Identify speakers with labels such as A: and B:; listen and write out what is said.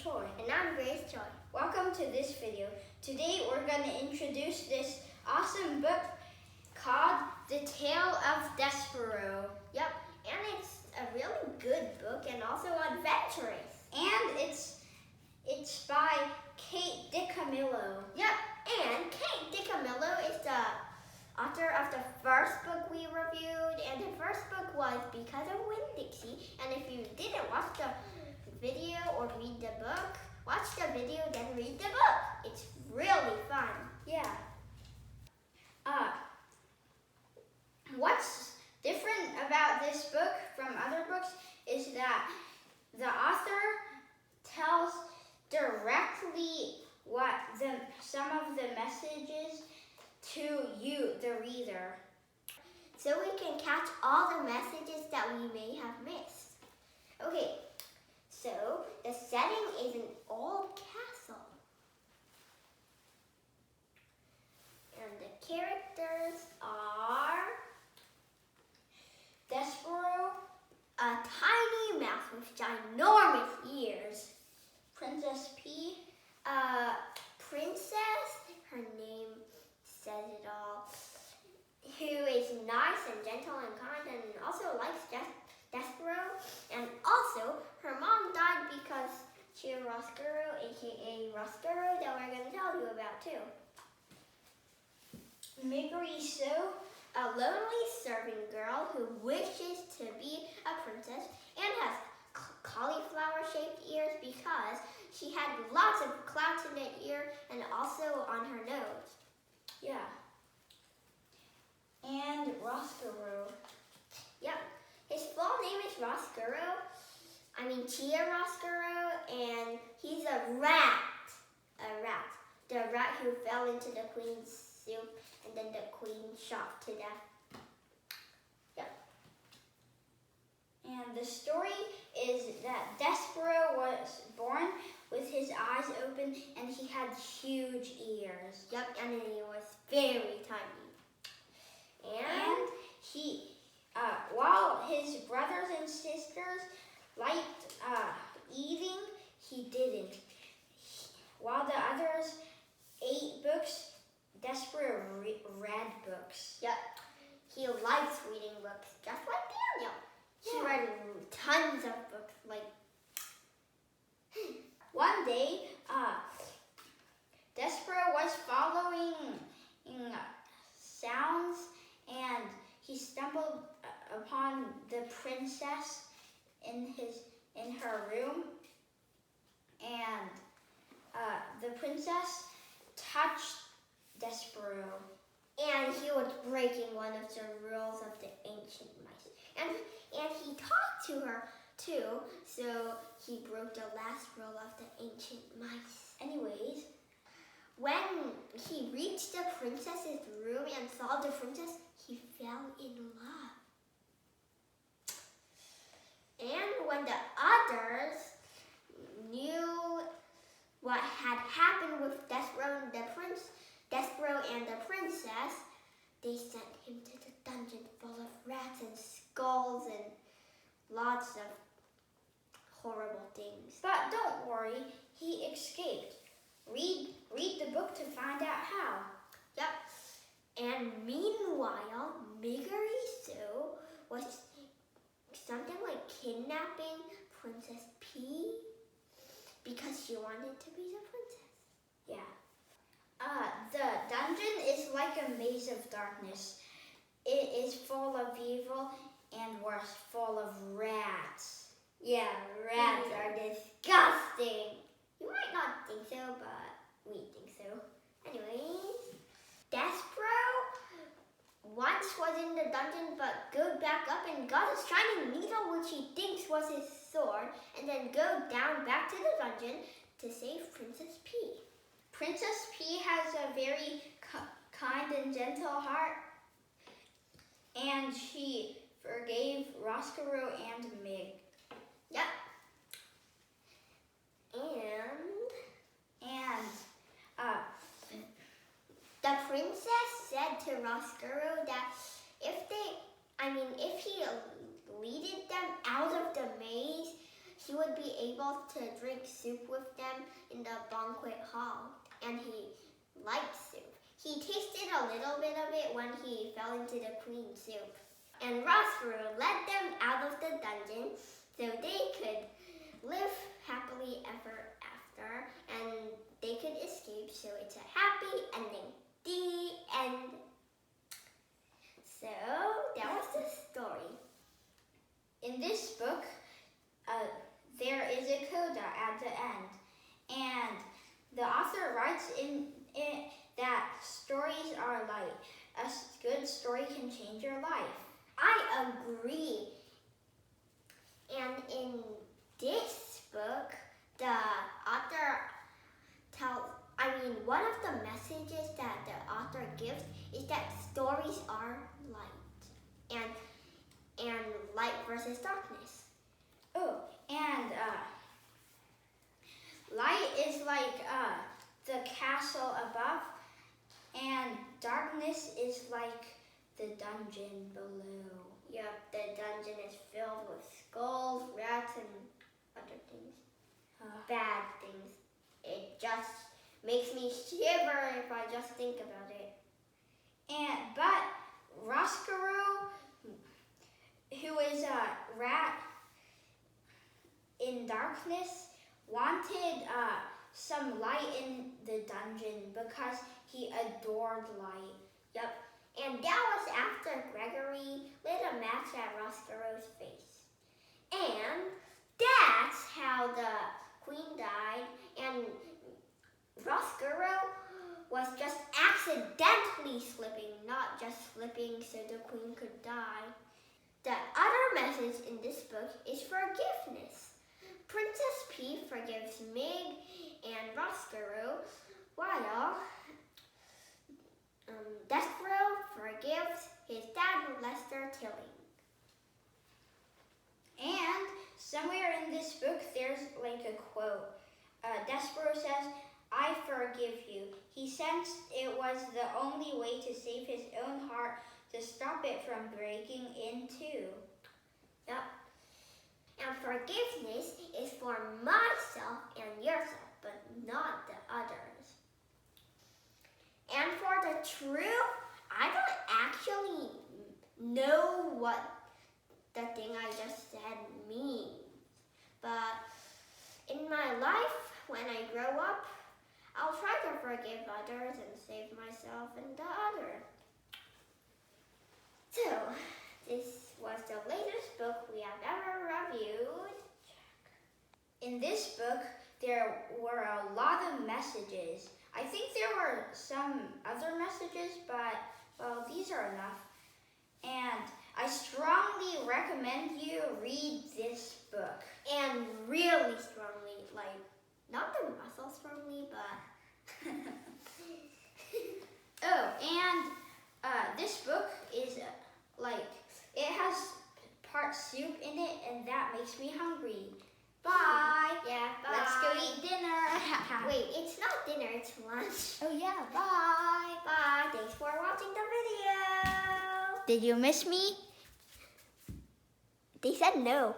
A: Troy.
B: And I'm Grace Troy.
A: Welcome to this video. Today we're going to introduce this awesome book called The Tale of Despereaux.
B: Yep, and it's a really good book and also adventurous.
A: And it's by Kate DiCamillo.
B: Yep, and Kate DiCamillo is the author of the first book we reviewed, and the first book was Because of Winn-Dixie. And if you didn't watch the video or read the book, watch the video then read the book. It's really fun.
A: Yeah. What's different about this book from other books is that the author tells directly some of the messages to you, the reader.
B: So we can catch all the messages that we may have missed. Okay, so the setting is an old castle. And the characters are
A: Despereaux,
B: a tiny mouse with ginormous ears.
A: Princess P,
B: A princess, her name says it all, who is nice and gentle and kind and also likes Despereaux. And also, her mom died because she was Roscuro, aka Roscuro, that we're going to tell you about too.
A: Migriso,
B: A lonely serving girl who wishes to be a princess and has cauliflower-shaped ears because she had lots of clouts in her ear and also on her nose.
A: yeah. And Roscuro.
B: Yep. His full name is Roscuro. Chia Roscuro, and he's a rat. A rat. The rat who fell into the queen's soup and then the queen shot to death. Yep.
A: And the story is that Despereaux was born with his eyes open and he had huge ears.
B: Yep, and he was very tiny.
A: And he, while his brothers and sisters liked eating, he didn't. While the others ate books, Despereaux read books.
B: Yep. He likes reading books, just like Daniel. He
A: Yeah.
B: read tons of books, like
A: One day, Despereaux was following sounds and he stumbled upon the princess in her room, and the princess touched Despereaux.
B: and he was breaking one of the rules of the ancient mice. And he talked to her too, so he broke the last rule of the ancient mice.
A: Anyways,
B: When he reached the princess's room and saw the princess, he fell in love. And when the others knew what had happened with Despereaux and the princess, they sent him to the dungeon full of rats and skulls and lots of horrible things.
A: but don't worry, he escaped. Read the book to find out how.
B: Yep. And meanwhile, Migriso was something like kidnapping Princess P because she wanted to be the princess.
A: Yeah. The dungeon is like a maze of darkness. It is full of evil and worse, full of rats.
B: Yeah, rats are disgusting. You might not think so, but we think so. Anyways, Despereaux once was in the dungeon but go back up and got a shiny needle which he thinks was his sword, and then go down back to the dungeon to save Princess P.
A: Princess P has a very kind and gentle heart, and she forgave Roscuro and Mig.
B: Yep. And the princess said to Roscuro that if he leaded them out of the maze, he would be able to drink soup with them in the banquet hall. And he liked soup. He tasted a little bit of it when he fell into the queen's soup. And Despereaux led them out of the dungeon so they could live happily ever after and they could escape, so it's a happy ending. The end. So that was the story.
A: In this book, there is a coda at the end, and the author writes in it that stories are light. A good story can change your life.
B: I agree. And in this book, the author one of the messages that the author gives is that stories are light. And light versus darkness.
A: Oh, and light is like the castle above, and darkness is like the dungeon below.
B: Yep, the dungeon is filled with skulls, rats, and other things. Bad things. It just makes me shiver if I just think about it.
A: But Despereaux, who is a rat in darkness, wanted some light in the dungeon because he adored light.
B: Yep. And that was after Gregory lit a match at Despereaux's face. And that's how the queen died, and Despereaux was just accidentally slipping, not just slipping so the queen could die. The other message in this book is forgiveness. Princess P forgives Mig and Despereaux, while Despereaux forgives his dad, Lester Tilling.
A: And somewhere in this book, there's like a quote. Despereaux says, "I forgive you." He sensed it was the only way to save his own heart, to stop it from breaking in two.
B: Yep. And forgiveness is for myself and yourself, but not the others. And for the truth, I don't actually know what the thing I just said means. But in my life, when I grow up, I'll try to forgive others and save myself and the other. So, this was the latest book we have ever reviewed.
A: In this book, there were a lot of messages. I think there were some other messages, but, well, these are enough. And I strongly recommend you read this book.
B: And really strongly, like, not the muscle strongly, but...
A: Oh, and this book is it has part soup in it, and that makes me hungry. Bye.
B: Yeah, bye.
A: Let's go eat dinner.
B: Wait, it's not dinner, it's lunch.
A: Oh yeah, bye.
B: Bye. Thanks for watching the video.
A: Did you miss me?
B: They said no.